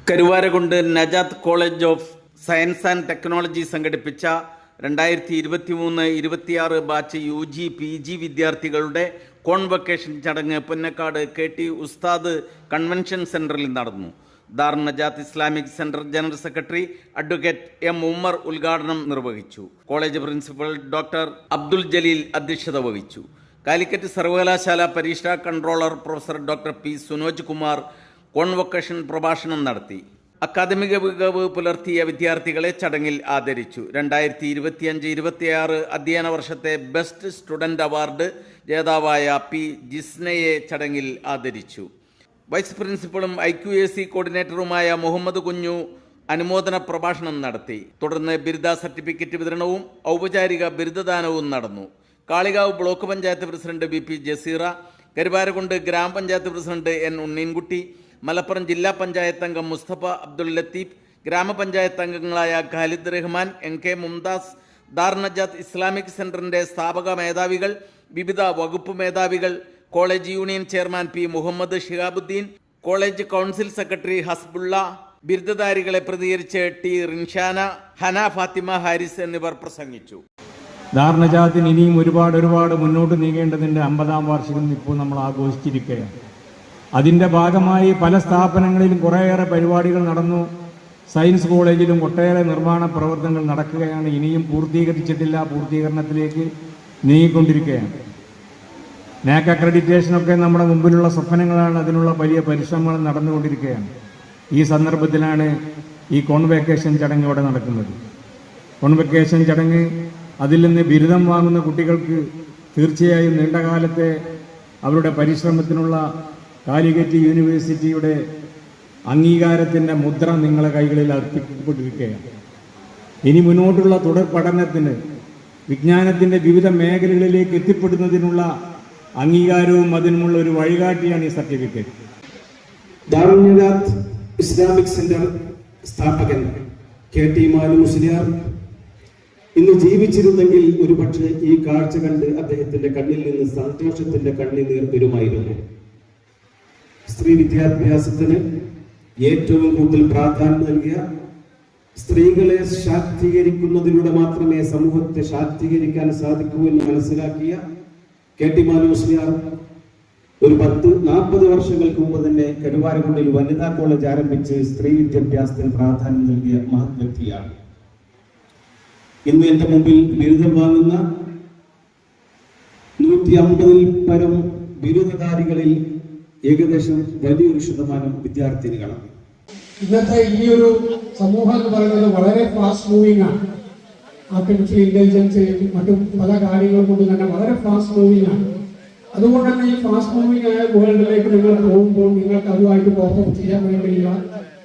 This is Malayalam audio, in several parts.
Karuvarakundu Najath college of science and technology സംഘടിപ്പിച്ച 2023-26 ബാച്ച് UG PG വിദ്യാർത്ഥികളുടെ കോൺവൊക്കേഷൻ ചടങ്ങ് പുന്നക്കാട് KT ഉസ്താദ് കൺവെൻഷൻ സെൻറ്ററിൽ നടന്നു. Dar Najath Islamic centre general secretary advocate M. Ummer ഉദ്ഘാടനം നിർവഹിച്ചു. College principal doctor Abdul Jaleel അധ്യക്ഷത വഹിച്ചു. കാലിക്കറ്റ് സർവകലാശാല പരീക്ഷാ controller professor doctor P. Sunoj Kumar convocation പ്രഭാഷണം നടത്തി. അക്കാദമിക മികവ് പുലർത്തിയ വിദ്യാർത്ഥികളെ ചടങ്ങിൽ ആദരിച്ചു. 2025-26 അധ്യയന വർഷത്തെ ബെസ്റ്റ് സ്റ്റുഡൻറ് അവാർഡ് ജേതാവായ P. ജിസ്നയെ ചടങ്ങിൽ ആദരിച്ചു. വൈസ് പ്രിൻസിപ്പളും IQAC കോർഡിനേറ്ററുമായ മുഹമ്മദ് കുഞ്ഞു അനുമോദന പ്രഭാഷണം നടത്തി. തുടർന്ന് ബിരുദ സർട്ടിഫിക്കറ്റ് വിതരണവും ഔപചാരിക ബിരുദദാനവും നടന്നു. Kalikavu block panchayat president BP Jaseera, Karuvarakundu grama panchayat president N. Unneenkutty, Malappuram ജില്ലാ പഞ്ചായത്ത് അംഗം മുസ്തഫ അബ്ദുൽ ലത്തീഫ്, ഗ്രാമപഞ്ചായത്ത് അംഗങ്ങളായ ഖാലിദ് റഹ്മാൻ, NK മുംതാസ്, ദാർ നജാത്ത് ഇസ്ലാമിക് സെൻറ്ററിൻ്റെ സ്ഥാപക മേധാവികൾ, വിവിധ വകുപ്പ് മേധാവികൾ, college union chairman P. Muhammad Shihabuddin, college council secretary Hasbulla, ബിരുദധാരികളെ പ്രതികരിച്ച് T. റിൻഷാന, ഹന ഫാത്തിമ ഹാരിസ് എന്നിവർ പ്രസംഗിച്ചു. ദാർ നജാത്തിന് ഇനിയും ഒരുപാട് മുന്നോട്ട് നീങ്ങേണ്ടതിൻ്റെ 50-ാം വാർഷികം ഇപ്പോൾ നമ്മൾ ആഘോഷിച്ചിരിക്കുകയാണ്. അതിൻ്റെ ഭാഗമായി പല സ്ഥാപനങ്ങളിലും കുറേയേറെ പരിപാടികൾ നടന്നു. സയൻസ് കോളേജിലും ഒട്ടേറെ നിർമ്മാണ പ്രവർത്തനങ്ങൾ നടക്കുകയാണ്. ഇനിയും പൂർത്തീകരിച്ചിട്ടില്ല, പൂർത്തീകരണത്തിലേക്ക് നീങ്ങിക്കൊണ്ടിരിക്കുകയാണ്. NAC അക്രഡിറ്റേഷനൊക്കെ നമ്മുടെ മുമ്പിലുള്ള സ്വപ്നങ്ങളാണ്. അതിനുള്ള വലിയ പരിശ്രമങ്ങൾ നടന്നുകൊണ്ടിരിക്കുകയാണ്. ഈ സന്ദർഭത്തിലാണ് ഈ കോൺവൊക്കേഷൻ ചടങ്ങ് ഇവിടെ നടക്കുന്നത്. കോൺവൊക്കേഷൻ ചടങ്ങ്, അതിൽ നിന്ന് ബിരുദം വാങ്ങുന്ന കുട്ടികൾക്ക് തീർച്ചയായും നീണ്ടകാലത്തെ അവരുടെ പരിശ്രമത്തിനുള്ള കാലിക്കറ്റ് യൂണിവേഴ്സിറ്റിയുടെ അംഗീകാരത്തിൻ്റെ മുദ്ര നിങ്ങളെ കൈകളിൽ അർപ്പിക്കപ്പെട്ടിരിക്കുകയാണ്. ഇനി മുന്നോട്ടുള്ള തുടർ പഠനത്തിന് വിജ്ഞാനത്തിൻ്റെ വിവിധ മേഖലകളിലേക്ക് എത്തിപ്പെടുന്നതിനുള്ള അംഗീകാരവും അതിനുമുള്ള ഒരു വഴികാട്ടിയാണ് ഈ സർട്ടിഫിക്കറ്റ്. ദാറുൽ നജാത്ത് ഇസ്ലാമിക് സെന്റർ സ്ഥാപകൻ KT മുസ്ലിയാർ ഇന്ന് ജീവിച്ചിരുന്നെങ്കിൽ ഒരുപക്ഷെ ഈ കാഴ്ച കണ്ട് അദ്ദേഹത്തിന്റെ കണ്ണിൽ നിന്ന് സന്തോഷത്തിന്റെ കണ്ണുനീർ വരുമായിരുന്നു. സ്ത്രീ വിദ്യാഭ്യാസത്തിന് ഏറ്റവും കൂടുതൽ പ്രാധാന്യം നൽകിയ, സ്ത്രീകളെ ശാക്തീകരിക്കുന്നതിലൂടെ മാത്രമേ സമൂഹത്തെ ശാക്തീകരിക്കാൻ സാധിക്കൂ എന്ന് മനസ്സിലാക്കിയ KT മുസ്ലിയാർ ഒരു 40 വർഷങ്ങൾക്ക് മുമ്പ് തന്നെ കരുവാരകുണ്ടിൽ വനിതാ കോളേജ് ആരംഭിച്ച് സ്ത്രീ വിദ്യാഭ്യാസത്തിന് പ്രാധാന്യം നൽകിയ മഹത് വ്യക്തിയാണ്. ഇന്ന് എന്റെ മുമ്പിൽ ബിരുദം വാങ്ങുന്ന 150-ൽ പരം ബിരുദധാരികളിൽ ഏകദേശം വലിയൊരു ശതമാനം വിദ്യാർത്ഥിനികളാണ്. ഇന്നത്തെ ഈ ഒരു സമൂഹം എന്ന് പറയുന്നത് വളരെ ഫാസ്റ്റ് മൂവിംഗ് ആണ്. ആർട്ടിഫിഷ്യൽ ഇന്റലിജൻസ് മറ്റും പല കാര്യങ്ങൾ കൊണ്ട് തന്നെ വളരെ ഫാസ്റ്റ് മൂവിംഗ് ആണ്. അതുകൊണ്ട് തന്നെ ഈ ഫാസ്റ്റ് മൂവിംഗ് ആയ വേൾഡിലേക്ക് നിങ്ങൾ പോകുമ്പോൾ നിങ്ങൾക്ക് അതുമായിട്ട് പെർഫോം ചെയ്യാൻ വേണ്ടിയുള്ള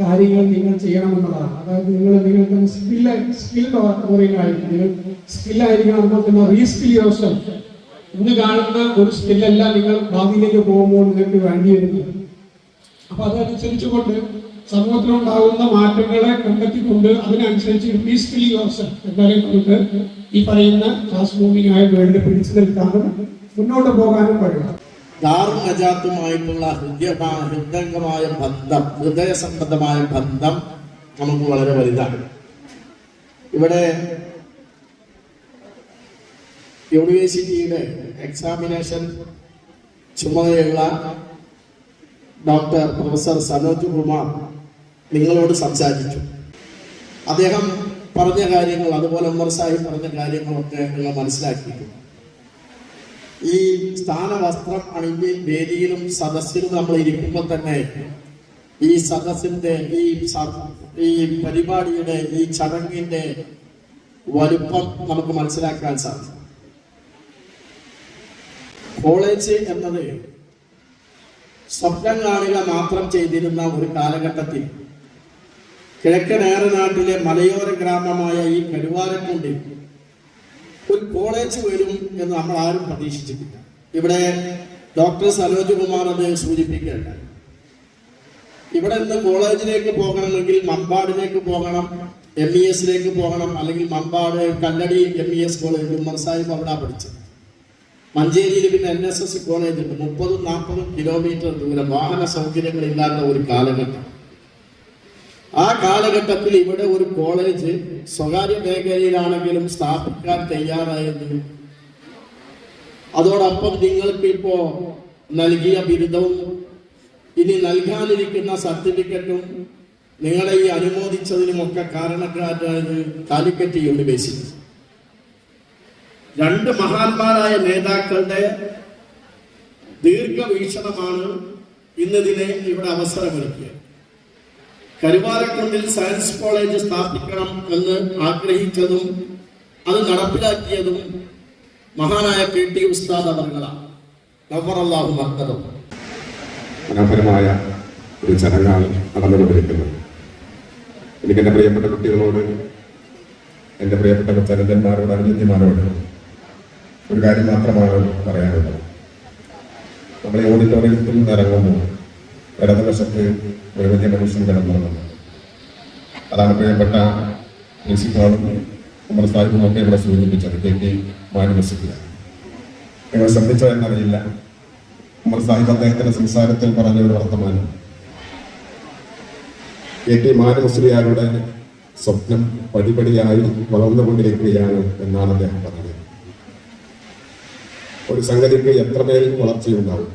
കാര്യങ്ങൾ നിങ്ങൾ ചെയ്യണമെന്നുള്ളതാണ്. അതായത് നിങ്ങൾക്ക് സ്കിൽ ഓറിയന്റായിരിക്കും. നിങ്ങൾ സ്കില്ലായിരിക്കണം. പിന്നെ റീസ്കിൽ യോർസെൽഫ്. ഇന്ന് കാണുന്ന ഒരു സ്കില്ലല്ല നിങ്ങൾ ഭാവിയിലേക്ക് പോകുമ്പോൾ നിങ്ങൾക്ക് വേണ്ടി വരുന്നത്. അപ്പൊ അതനുസരിച്ചുകൊണ്ട് സമൂഹത്തിലുണ്ടാകുന്ന മാറ്റങ്ങളെ കണ്ടെത്തിക്കൊണ്ട് അതിനനുസരിച്ച് റീസ്കിൽ യോർസെൽഫ് എന്നാലും നമുക്ക് ഈ പറയുന്ന ഫാസ്റ്റ് മൂവിംഗ് ആയ വേൾഡ് പിടിച്ചു നിൽക്കാനും മുന്നോട്ട് പോകാനും കഴിയും. ദാർ നജാത്തുമായിട്ടുള്ള ഹൃദയസംബന്ധമായ ബന്ധം നമുക്ക് വളരെ വലുതാണ്. ഇവിടെ യൂണിവേഴ്സിറ്റിയുടെ എക്സാമിനേഷൻ ചുമതലയുള്ള ഡോക്ടർ പ്രൊഫസർ സനോജ് കുമാർ നിങ്ങളോട് സംസാരിച്ചു. അദ്ദേഹം പറഞ്ഞ കാര്യങ്ങൾ, അതുപോലെ ഉമ്മർ സാഹിബ് പറഞ്ഞ കാര്യങ്ങളൊക്കെ നിങ്ങൾ മനസ്സിലാക്കിയിട്ടുണ്ട്. ഈ സ്ഥാനവസ്ത്രം അണിഞ്ഞ് വേദിയിലും സദസ്സിലും നമ്മൾ ഇരിക്കുമ്പോൾ തന്നെ ഈ സദസ്സിന്റെ ഈ പരിപാടിയുടെ ഈ ചടങ്ങിന്റെ വലുപ്പം നമുക്ക് മനസ്സിലാക്കാൻ സാധിക്കും. കോളേജ് എന്നത് സ്വപ്നം കാണുക മാത്രം ചെയ്തിരുന്ന ഒരു കാലഘട്ടത്തിൽ കിഴക്കൻ ഏറനാട്ടിലെ മലയോര ഗ്രാമമായ ഈ കരുവാരക്കുണ്ടിൽ ഒരു കോളേജ് വരും എന്ന് നമ്മൾ ആരും പ്രതീക്ഷിച്ചിട്ടില്ല. ഇവിടെ ഡോക്ടർ സനോജ് കുമാർ അത് സൂചിപ്പിക്കുകയുണ്ടായി. ഇവിടെ നിന്ന് കോളേജിലേക്ക് പോകണമെങ്കിൽ മമ്പാടിലേക്ക് പോകണം, MESലേക്ക് പോകണം, അല്ലെങ്കിൽ മമ്പാട് കല്ലടി MES കോളേജ് ഉമ്മർ സാഹിബ് അവിടെ പഠിച്ചത്. മഞ്ചേരിയിൽ പിന്നെ NSS കോളേജ് ഉണ്ട്. 30-40 കിലോമീറ്റർ ദൂരം, വാഹന സൗകര്യങ്ങളില്ലാത്ത ഒരു കാലഘട്ടം. കാലഘട്ടത്തിൽ ഇവിടെ ഒരു കോളേജ് സ്വകാര്യ മേഖലയിലാണെങ്കിലും സ്ഥാപിക്കാൻ തയ്യാറായത് അതോടൊപ്പം നിങ്ങൾക്ക് ഇപ്പോ നൽകിയ ബിരുദവും ഇനി നൽകാനിരിക്കുന്ന സർട്ടിഫിക്കറ്റും നിങ്ങളെ ഈ അനുമോദിച്ചതിനുമൊക്കെ കാരണക്കാരായത് കാലിക്കറ്റ് യൂണിവേഴ്സിറ്റി. രണ്ട് മഹാന്മാരായ നേതാക്കളുടെ ദീർഘവീക്ഷണമാണ് ഇന്നതിനെ ഇവിടെ അവസരമൊരുക്കിയത്. കരുവാരക്കുണ്ടിൽ സയൻസ് കോളേജ് സ്ഥാപിക്കണം എന്ന് ആഗ്രഹിച്ചതും അത് നടപ്പിലാക്കിയതും മഹാനായ KT ഉസ്താദ് അവർകളാണ്. നവറല്ലാഹു മർക്കദം. മനോഹരമായ ഒരു ചടങ്ങാണ് നടന്നുകൊണ്ടിരിക്കുന്നത്. എനിക്ക് എൻ്റെ പ്രിയപ്പെട്ട കുട്ടികളോട്, എൻ്റെ പ്രിയപ്പെട്ട ചലന്തന്മാരോട്, അനുജന്യന്മാരോട് ഒരു കാര്യം മാത്രമാണ് പറയാനുള്ളത്. നമ്മൾ ഈ ഓഡിറ്റോറിയത്തിൽ നിന്ന് ഇറങ്ങുമ്പോൾ ഇടതുവശത്ത് ഒരു വലിയ മനുഷ്യൻ കിടന്നിറങ്ങുന്നു. അതാണ് പ്രിയപ്പെട്ട പ്രിൻസിപ്പാളും ഉമർ സാഹിബും ഒക്കെ ഇവിടെ സൂചിപ്പിച്ചത്. KT മാനുവസിക്കുക. നിങ്ങൾ ശ്രദ്ധിച്ചോ എന്നറിയില്ല, ഉമർ സാഹിബ് അദ്ദേഹത്തിന്റെ സംസാരത്തിൽ പറഞ്ഞ ഒരു വർത്തമാനം, KT മാനുവസിയാരുടെ സ്വപ്നം പടിപടിയായി വളർന്നുകൊണ്ടിരിക്കുകയാണ് എന്നാണ് അദ്ദേഹം പറഞ്ഞത്. ഒരു സംഗതിക്ക് എത്രമേൽ വളർച്ചയുണ്ടാവും.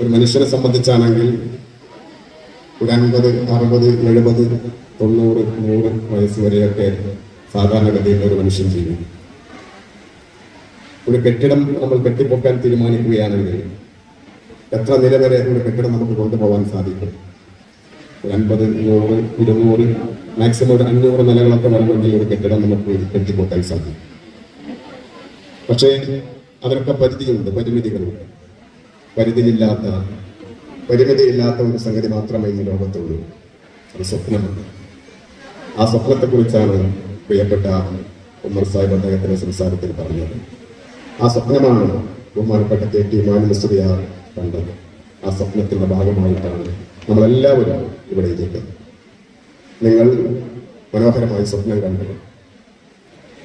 ഒരു മനുഷ്യനെ സംബന്ധിച്ചാണെങ്കിൽ ഒരു 50, 60, 70, 90, 100 വയസ്സ് വരെയൊക്കെ സാധാരണഗതിയിൽ ഒരു മനുഷ്യൻ ചെയ്യും. ഒരു കെട്ടിടം നമ്മൾ കെട്ടിപ്പൊക്കാൻ തീരുമാനിക്കുകയാണെങ്കിൽ എത്ര നില വരെ ഒരു കെട്ടിടം നമുക്ക് കൊണ്ടുപോകാൻ സാധിക്കും? 50, 100, 200, മാക്സിമം ഒരു 500 നിലകളൊക്കെ വേണമെങ്കിൽ ഒരു കെട്ടിടം നമുക്ക് കെട്ടിപ്പൊക്കാൻ സാധിക്കും. പക്ഷേ അതിനൊക്കെ പരിധിയുണ്ട്, പരിമിതികളുണ്ട്. പരിമിതിയില്ലാത്ത ഒരു സംഗതി മാത്രമേ ഈ ലോകത്തുള്ളൂ. അത് സ്വപ്നമുണ്ട്. ആ സ്വപ്നത്തെക്കുറിച്ചാണ് പ്രിയപ്പെട്ട ഉമർ സാഹിബ് അദ്ദേഹത്തിന്റെ സംസാരത്തിൽ പറഞ്ഞത്. ആ സ്വപ്നമാണ് ബഹുമാനപ്പെട്ട KT മാനുവസിയാർ കണ്ടത്. ആ സ്വപ്നത്തിന്റെ ഭാഗമായിട്ടാണ് നമ്മളെല്ലാവരും ഇവിടെ ഇരിക്കുന്നത്. നിങ്ങൾ മനോഹരമായി സ്വപ്നം കണ്ടത്,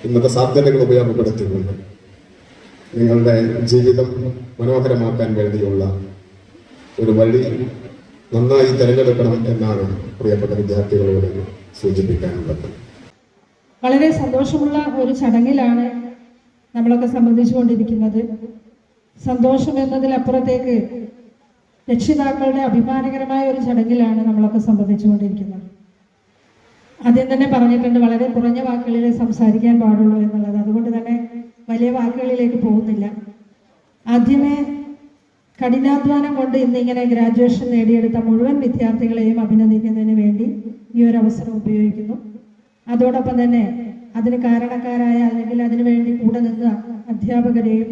ഇന്നത്തെ സാധ്യതകൾ ഉപയോഗപ്പെടുത്തിക്കൊണ്ട് നിങ്ങളുടെ ജീവിതം മനോഹരമാക്കാൻ വേണ്ടിയുള്ള ഒരു വഴി നന്നായി തിരഞ്ഞെടുക്കണം എന്നാണ് പ്രിയപ്പെട്ട വിദ്യാർത്ഥികളോട് സൂചിപ്പിക്കാനുള്ളത്. വളരെ സന്തോഷമുള്ള ഒരു ചടങ്ങിലാണ് നമ്മളൊക്കെ സംബന്ധിച്ചുകൊണ്ടിരിക്കുന്നത്. സന്തോഷം എന്നതിലപ്പുറത്തേക്ക് രക്ഷിതാക്കളുടെ അഭിമാനകരമായ ഒരു ചടങ്ങിലാണ് നമ്മളൊക്കെ സംബന്ധിച്ചുകൊണ്ടിരിക്കുന്നത്. ആദ്യം തന്നെ പറഞ്ഞിട്ടുണ്ട്, വളരെ കുറഞ്ഞ വാക്കുകളിൽ സംസാരിക്കാൻ പാടുള്ളൂ എന്നുള്ളത്. അതുകൊണ്ട് തന്നെ വലിയ വാക്കുകളിലേക്ക് പോകുന്നില്ല. ആദ്യമേ കഠിനാധ്വാനം കൊണ്ട് ഇന്നിങ്ങനെ ഗ്രാജുവേഷൻ നേടിയെടുത്ത മുഴുവൻ വിദ്യാർത്ഥികളെയും അഭിനന്ദിക്കുന്നതിന് വേണ്ടി ഈ ഒരു അവസരം ഉപയോഗിക്കുന്നു. അതോടൊപ്പം തന്നെ അതിന് കാരണക്കാരായ അല്ലെങ്കിൽ അതിനുവേണ്ടി കൂടെ നിന്ന അധ്യാപകരെയും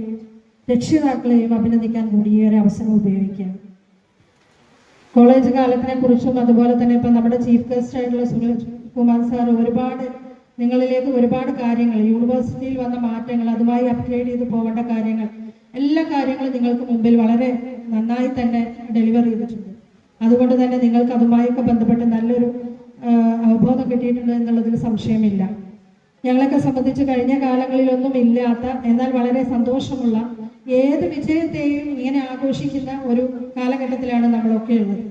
രക്ഷിതാക്കളെയും അഭിനന്ദിക്കാൻ കൂടി ഈ ഒരു അവസരം ഉപയോഗിക്കുകയാണ്. കോളേജ് കാലത്തിനെ കുറിച്ചും അതുപോലെ തന്നെ ഇപ്പം നമ്മുടെ ചീഫ് ഗസ്റ്റ് ആയിട്ടുള്ള സുരേഷ് കുമാർ സാർ നിങ്ങളിലേക്ക് ഒരുപാട് കാര്യങ്ങൾ, യൂണിവേഴ്സിറ്റിയിൽ വന്ന മാറ്റങ്ങൾ, അതുമായി അപ്ഗ്രേഡ് ചെയ്ത് പോകേണ്ട കാര്യങ്ങൾ, എല്ലാ കാര്യങ്ങളും നിങ്ങൾക്ക് മുമ്പിൽ വളരെ നന്നായി തന്നെ ഡെലിവർ ചെയ്തിട്ടുണ്ട്. അതുകൊണ്ട് തന്നെ നിങ്ങൾക്ക് അതുമായൊക്കെ ബന്ധപ്പെട്ട് നല്ലൊരു അവബോധം കിട്ടിയിട്ടുണ്ട് എന്നുള്ളതിൽ സംശയമില്ല. ഞങ്ങളൊക്കെ സംബന്ധിച്ച് കഴിഞ്ഞ കാലങ്ങളിലൊന്നും ഇല്ലാത്ത എന്നാൽ വളരെ സന്തോഷമുള്ള, ഏത് വിജയത്തെയും ഇങ്ങനെ ആഘോഷിക്കുന്ന ഒരു കാലഘട്ടത്തിലാണ് നമ്മളൊക്കെ ഉള്ളത്.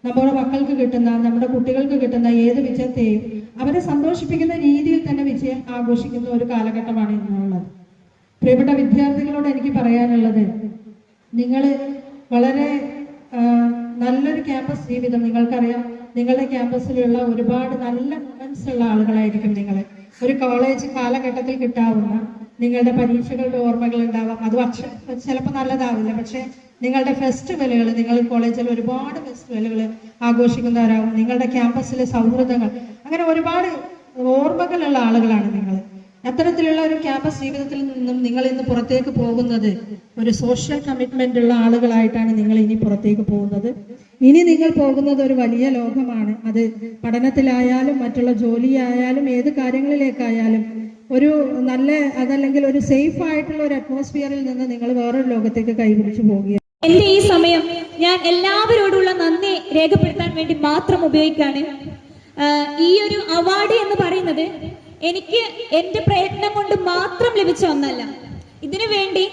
നമ്മുടെ മക്കൾക്ക് കിട്ടുന്ന, നമ്മുടെ കുട്ടികൾക്ക് കിട്ടുന്ന ഏത് വിജയത്തെയും അവരെ സന്തോഷിപ്പിക്കുന്ന രീതിയിൽ തന്നെ വിജയം ആഘോഷിക്കുന്ന ഒരു കാലഘട്ടമാണ് ഇന്നുള്ളത്. പ്രിയപ്പെട്ട വിദ്യാർത്ഥികളോട് എനിക്ക് പറയാനുള്ളത്, നിങ്ങൾ വളരെ നല്ലൊരു ക്യാമ്പസ് ജീവിതം, നിങ്ങൾക്കറിയാം നിങ്ങളുടെ ക്യാമ്പസിലുള്ള ഒരുപാട് നല്ല മൊമെന്റ്സ് ഉള്ള ആളുകളായിരിക്കും നിങ്ങൾ. ഒരു കോളേജ് കാലഘട്ടത്തിൽ കിട്ടാവുന്ന നിങ്ങളുടെ പരീക്ഷകളുടെ ഓർമ്മകൾ ഉണ്ടാവാം. അത് ചിലപ്പോൾ നല്ലതാവില്ല, പക്ഷെ നിങ്ങളുടെ ഫെസ്റ്റിവലുകൾ, നിങ്ങൾ കോളേജിൽ ഒരുപാട് ഫെസ്റ്റിവലുകൾ ആഘോഷിക്കുന്നവരാകും. നിങ്ങളുടെ ക്യാമ്പസിലെ സൗഹൃദങ്ങൾ, അങ്ങനെ ഒരുപാട് ഓർമ്മകളുള്ള ആളുകളാണ് നിങ്ങൾ. അത്തരത്തിലുള്ള ഒരു ക്യാമ്പസ് ജീവിതത്തിൽ നിന്നും നിങ്ങൾ ഇന്ന് പുറത്തേക്ക് പോകുന്നത് ഒരു സോഷ്യൽ കമ്മിറ്റ്മെന്റ് ഉള്ള ആളുകളായിട്ടാണ് നിങ്ങൾ ഇനി പുറത്തേക്ക് പോകുന്നത്. ഇനി നിങ്ങൾ പോകുന്നത് ഒരു വലിയ ലോകമാണ്. അത് പഠനത്തിലായാലും മറ്റുള്ള ജോലിയായാലും ഏത് കാര്യങ്ങളിലേക്കായാലും ഒരു നല്ല, അതല്ലെങ്കിൽ ഒരു സേഫ് ആയിട്ടുള്ള ഒരു അറ്റ്മോസ്ഫിയറിൽ നിന്ന് നിങ്ങൾ വേറൊരു ലോകത്തേക്ക് കൈപിടിച്ചു പോവുകയാണ്. എന്റെ ഈ സമയം ഞാൻ എല്ലാവരോടുള്ള നന്ദി രേഖപ്പെടുത്താൻ വേണ്ടി മാത്രം ഉപയോഗിക്കാണ്. ഈ ഒരു അവാർഡ് എന്ന് പറയുന്നത് എനിക്ക് എന്റെ പ്രയത്നം കൊണ്ട് മാത്രം ലഭിച്ച ഒന്നല്ല. ഇതിനു വേണ്ടി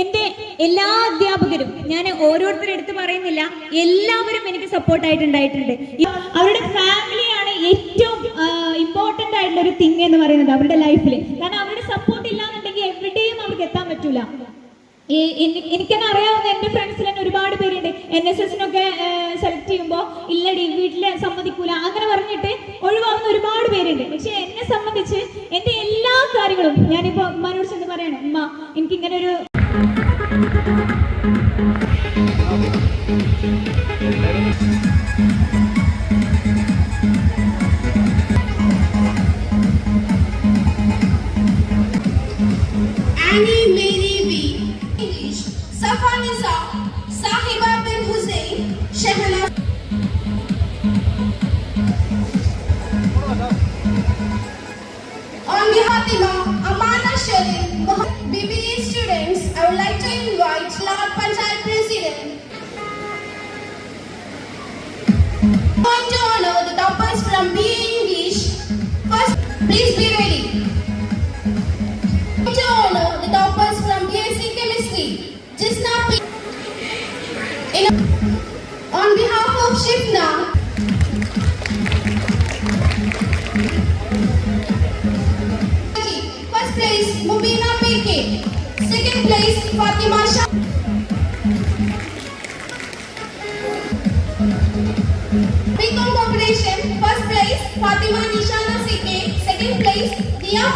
എന്റെ എല്ലാ അധ്യാപകരും, ഞാൻ ഓരോരുത്തരും എടുത്ത് പറയുന്നില്ല, എല്ലാവരും എനിക്ക് സപ്പോർട്ടായിട്ടുണ്ടായിട്ടുണ്ട്. അവരുടെ ഫാമിലി ഒരു തിങ് എന്ന് പറയുന്നത് അവരുടെ ലൈഫിൽ. കാരണം അവരുടെ സപ്പോർട്ട് ഇല്ലാന്നുണ്ടെങ്കിൽ എവിടെയും അവർക്ക് എത്താൻ പറ്റൂല. എനിക്കെന്നെ അറിയാവുന്ന എൻ്റെ ഫ്രണ്ട്സിൽ തന്നെ ഒരുപാട് പേരുണ്ട് NSSനൊക്കെ സെലക്ട് ചെയ്യുമ്പോൾ ഇല്ലടി വീട്ടിൽ സമ്മതിക്കൂല അങ്ങനെ പറഞ്ഞിട്ട് ഒഴിവാകുന്ന ഒരുപാട് പേരുണ്ട്. പക്ഷെ എന്നെ സംബന്ധിച്ച് എൻ്റെ എല്ലാ കാര്യങ്ങളും ഞാനിപ്പോൾ ഉമ്മാനോട് ചെന്ന് പറയാണ്, ഉമ്മ എനിക്കിങ്ങനെ ഒരു Annie Mary B. English. Safa Nisa. Sahiba bin Hussein. Shehana. On behalf of Amana Sharif, BBA students, I would like to invite Lord Panchayat President. Going to honor the toppers from BA English. First, please be ready. To honor the toppers from BSc Chemistry, Jisna P. On behalf of Shifna, first place Mubina PK, second place Fatima Shah. BCom Corporation, first place Fatima Nishana CK, second place Dia.